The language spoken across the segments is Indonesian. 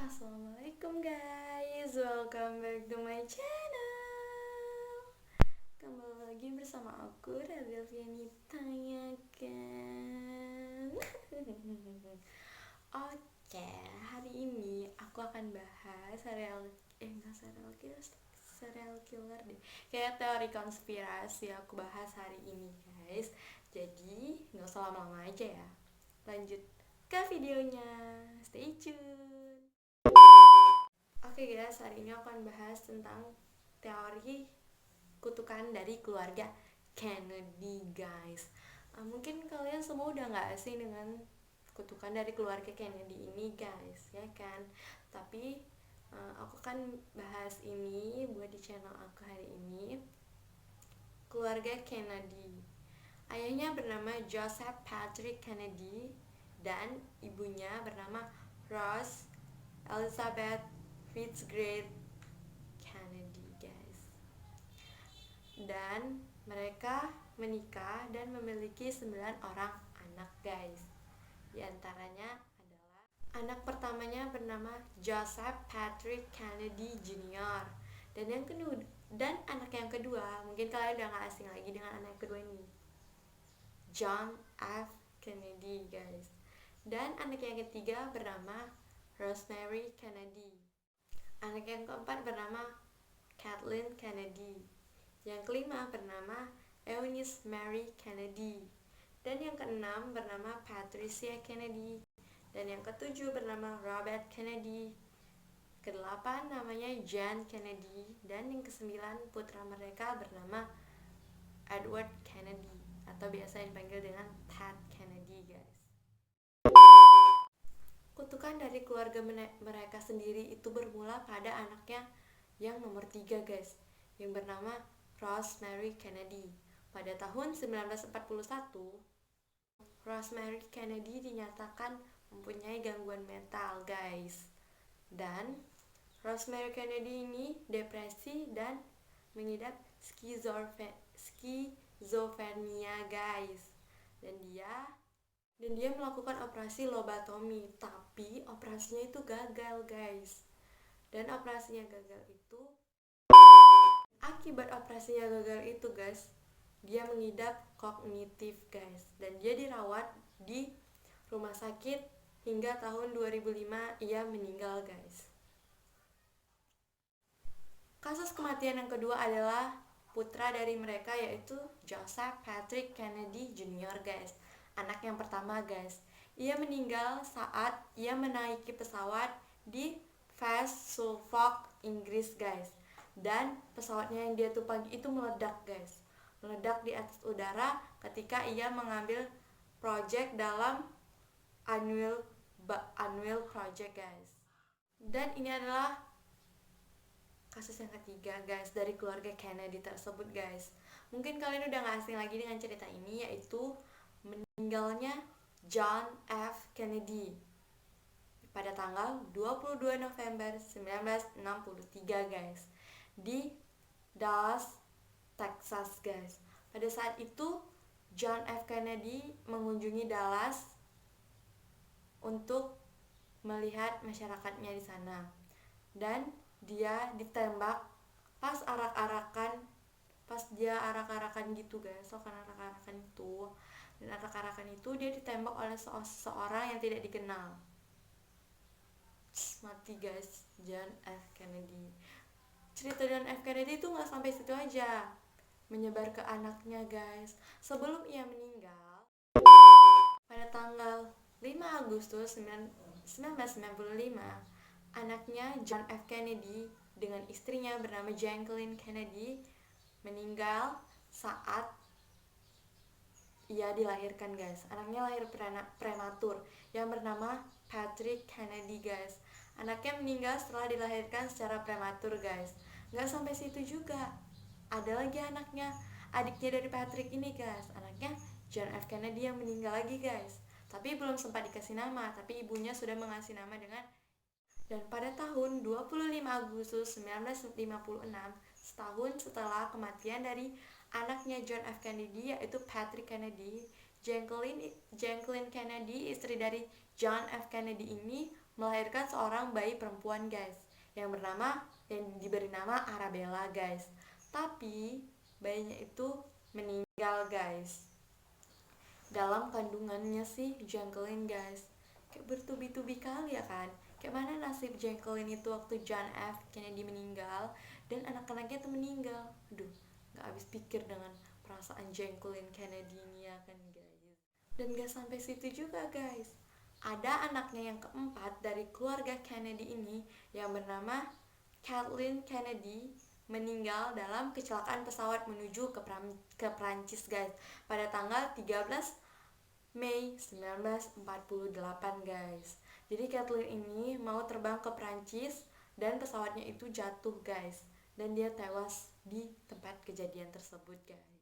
Assalamualaikum guys, welcome back to my channel. Kembali lagi bersama aku Radelviani Tanya kan. Oke, hari ini aku akan bahas serial killer deh. Kayak teori konspirasi aku bahas hari ini guys. Jadi nggak usah lama-lama aja ya. Lanjut ke videonya, stay tune. Oke guys, hari ini aku akan bahas tentang teori kutukan dari keluarga Kennedy guys. Mungkin kalian semua udah gak asing dengan kutukan dari keluarga Kennedy ini guys, ya kan? Tapi aku akan bahas ini buat di channel aku hari ini. Keluarga Kennedy, ayahnya bernama Joseph Patrick Kennedy dan ibunya bernama Rose Elizabeth Fitzgerald Kennedy guys. Dan mereka menikah dan memiliki 9 orang anak guys. Di antaranya adalah anak pertamanya bernama Joseph Patrick Kennedy Jr. Dan anak yang kedua, mungkin kalian udah gak asing lagi dengan anak yang kedua ini, John F. Kennedy guys. Dan anak yang ketiga bernama Rosemary Kennedy. Anak yang keempat bernama Kathleen Kennedy. Yang kelima bernama Eunice Mary Kennedy. Dan yang keenam bernama Patricia Kennedy. Dan yang ketujuh bernama Robert Kennedy. Kedelapan namanya John Kennedy. Dan yang kesembilan putra mereka bernama Edward Kennedy, atau biasa dipanggil dengan Ted Kennedy guys. Kutukan dari keluarga mereka sendiri itu bermula pada anaknya yang nomor 3 guys, yang bernama Rosemary Kennedy. Pada tahun 1941, Rosemary Kennedy dinyatakan mempunyai gangguan mental guys. Dan Rosemary Kennedy ini depresi dan mengidap skizofrenia guys. Dan dia melakukan operasi lobotomi, tapi operasinya itu gagal guys. Dan operasinya gagal itu, akibat operasinya gagal itu guys, dia mengidap kognitif guys. Dan dia dirawat di rumah sakit hingga tahun 2005 ia meninggal guys. Kasus kematian yang kedua adalah putra dari mereka, yaitu Joseph Patrick Kennedy Jr. guys. Anak yang pertama guys, ia meninggal saat ia menaiki pesawat di West Suffolk, Inggris guys. Dan pesawatnya yang dia tumpangi itu meledak guys, meledak di atas udara ketika ia mengambil project dalam annual project guys. Dan ini adalah kasus yang ketiga guys dari keluarga Kennedy tersebut guys. Mungkin kalian udah gak asing lagi dengan cerita ini, yaitu meninggalnya John F. Kennedy pada tanggal 22 November 1963 guys, di Dallas, Texas guys. Pada saat itu John F. Kennedy mengunjungi Dallas untuk melihat masyarakatnya di sana. Dan dia ditembak pas dia arak-arakan gitu guys. Arak-arakan itu. Dan arak-arakan itu dia ditembak oleh seorang yang tidak dikenal. Mati guys, John F. Kennedy. Cerita John F. Kennedy itu gak sampai situ aja, menyebar ke anaknya guys. Sebelum ia meninggal pada tanggal 5 Agustus 1995, anaknya John F. Kennedy dengan istrinya bernama Jacqueline Kennedy meninggal saat ia dilahirkan guys. Anaknya lahir prematur yang bernama Patrick Kennedy guys. Anaknya meninggal setelah dilahirkan secara prematur guys. Gak sampai situ juga, ada lagi adiknya dari Patrick ini guys. Anaknya John F. Kennedy yang meninggal lagi guys. Tapi belum sempat dikasih nama, tapi ibunya sudah mengasih nama dengan. Dan pada tahun 25 Agustus 1956, setahun setelah kematian dari anaknya John F. Kennedy, yaitu Patrick Kennedy, Jacqueline Kennedy, istri dari John F. Kennedy ini melahirkan seorang bayi perempuan guys, yang diberi nama Arabella guys. Tapi bayinya itu meninggal guys dalam kandungannya si Jacqueline guys. Kayak bertubi-tubi kali ya kan, kayak mana nasib Jacqueline itu waktu John F Kennedy meninggal dan anak-anaknya itu meninggal. Aduh, gak habis pikir dengan perasaan Jacqueline Kennedy ini ya kan guys. Dan gak sampai situ juga guys, ada anaknya yang keempat dari keluarga Kennedy ini yang bernama Kathleen Kennedy meninggal dalam kecelakaan pesawat menuju ke Prancis guys pada tanggal 13 Mei 1948 guys. Jadi Kathleen ini mau terbang ke Prancis dan pesawatnya itu jatuh guys, dan dia tewas di tempat kejadian tersebut guys.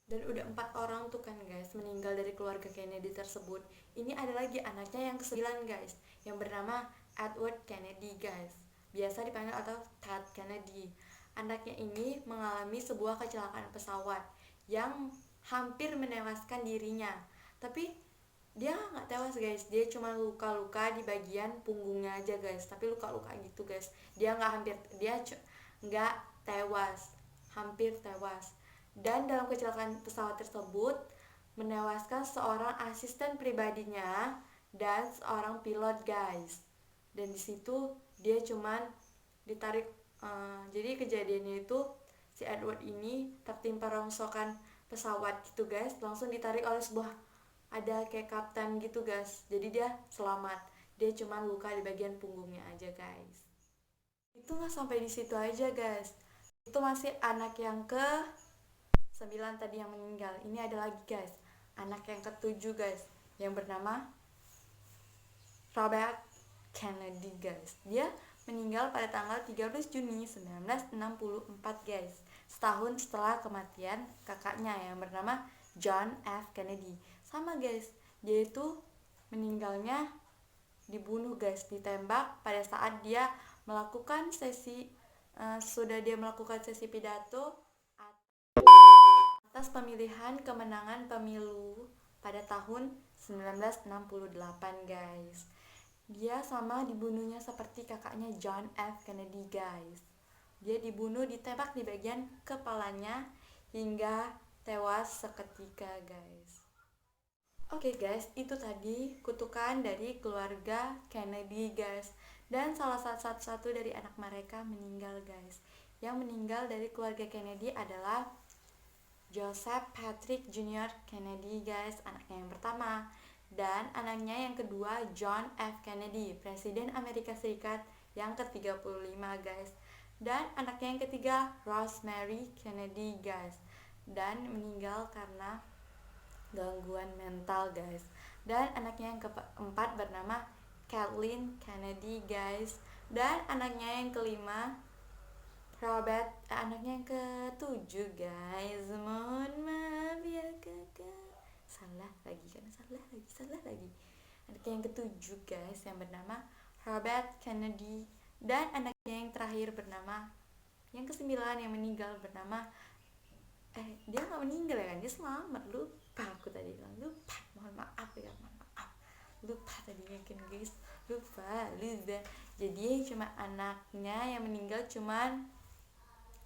Dan udah 4 orang tuh kan guys meninggal dari keluarga Kennedy tersebut. Ini ada lagi anaknya yang ke-9 guys, yang bernama Edward Kennedy guys, biasa dipanggil atau Ted Kennedy. Anaknya ini mengalami sebuah kecelakaan pesawat yang hampir menewaskan dirinya, tapi dia nggak tewas guys, dia cuma luka-luka di bagian punggungnya aja guys, tapi luka-luka gitu guys. Dia nggak tewas, hampir tewas. Dan dalam kecelakaan pesawat tersebut menewaskan seorang asisten pribadinya dan seorang pilot guys. Dan di situ dia cuman ditarik. Jadi kejadiannya itu si Edward ini tertimpa rongsokan pesawat gitu guys, langsung ditarik oleh ada kayak kapten gitu guys, jadi dia selamat. Dia cuman luka di bagian punggungnya aja guys. Itu nggak sampai di situ aja guys, itu masih anak yang ke-9 tadi yang meninggal. Ini ada lagi guys, anak yang ke-7 guys, yang bernama Robert Kennedy guys. Dia meninggal pada tanggal 13 Juni 1964 guys, setahun setelah kematian kakaknya yang bernama John F Kennedy. Sama guys, dia itu meninggalnya dibunuh guys, ditembak pada saat dia melakukan sesi pidato atas pemilihan kemenangan pemilu pada tahun 1968 guys. Dia sama dibunuhnya seperti kakaknya John F Kennedy guys. Dia dibunuh, ditembak di bagian kepalanya hingga tewas seketika guys. Oke guys, itu tadi kutukan dari keluarga Kennedy guys. Dan salah satu dari anak mereka meninggal guys. Yang meninggal dari keluarga Kennedy adalah Joseph Patrick Jr. Kennedy guys, anaknya yang pertama. Dan anaknya yang kedua John F Kennedy, Presiden Amerika Serikat yang ke-35 guys. Dan anaknya yang ketiga Rosemary Kennedy guys, dan meninggal karena gangguan mental guys. Dan anaknya yang keempat bernama Kathleen Kennedy guys. Dan anaknya yang kelima Robert, anaknya yang ke-7 guys. Mohon maaf ya kakak, salah lagi. Anaknya yang ke-7 guys yang bernama Robert Kennedy. Dan anaknya yang terakhir bernama, yang ke-9 yang meninggal bernama dia gak meninggal ya kan, dia selamat. Lupa aku tadi bilang, mohon maaf ya, lupa tadinya kan guys, lupa. Jadi cuma anaknya yang meninggal cuman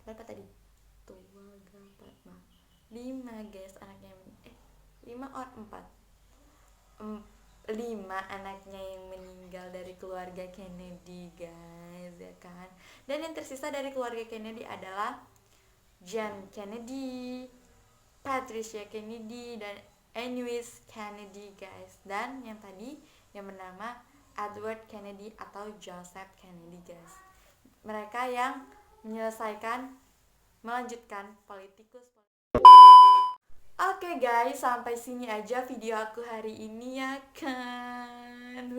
berapa tadi? 5 guys anaknya, 5 or 4 5 anaknya yang meninggal dari keluarga Kennedy guys ya kan. Dan yang tersisa dari keluarga Kennedy adalah John Kennedy, Patricia Kennedy, dan Eunice Kennedy guys. Dan yang tadi yang bernama Edward Kennedy atau Joseph Kennedy guys. Mereka yang melanjutkan politikus. Oke guys, sampai sini aja video aku hari ini ya kan.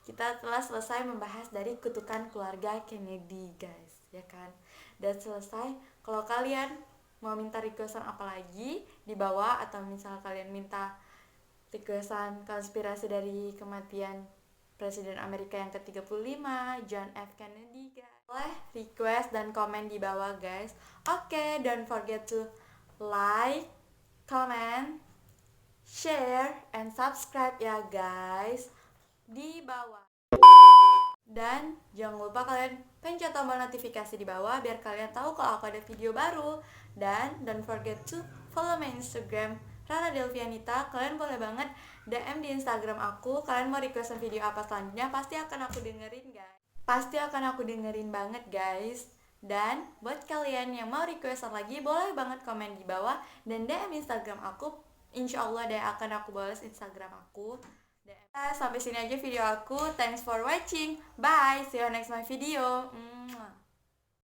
Kita telah selesai membahas dari kutukan keluarga Kennedy guys, ya kan. Dan selesai. Kalau kalian mau minta requestan apa lagi di bawah, atau misal kalian minta requestan konspirasi dari kematian Presiden Amerika yang ke-35 John F Kennedy guys, boleh request dan komen di bawah guys. Oke, don't forget to like, comment, share, and subscribe ya guys di bawah. Dan jangan lupa kalian pencet tombol notifikasi di bawah biar kalian tahu kalau aku ada video baru. Dan don't forget to follow my Instagram Rara Delvianita. Kalian boleh banget DM di Instagram aku. Kalian mau requestan video apa selanjutnya, pasti akan aku dengerin guys. Pasti akan aku dengerin banget guys. Dan buat kalian yang mau requestan lagi, boleh banget komen di bawah dan DM Instagram aku. Insya Allah deh akan aku balas Instagram aku. Sampai sini aja video aku. Thanks for watching. Bye. See you next my video.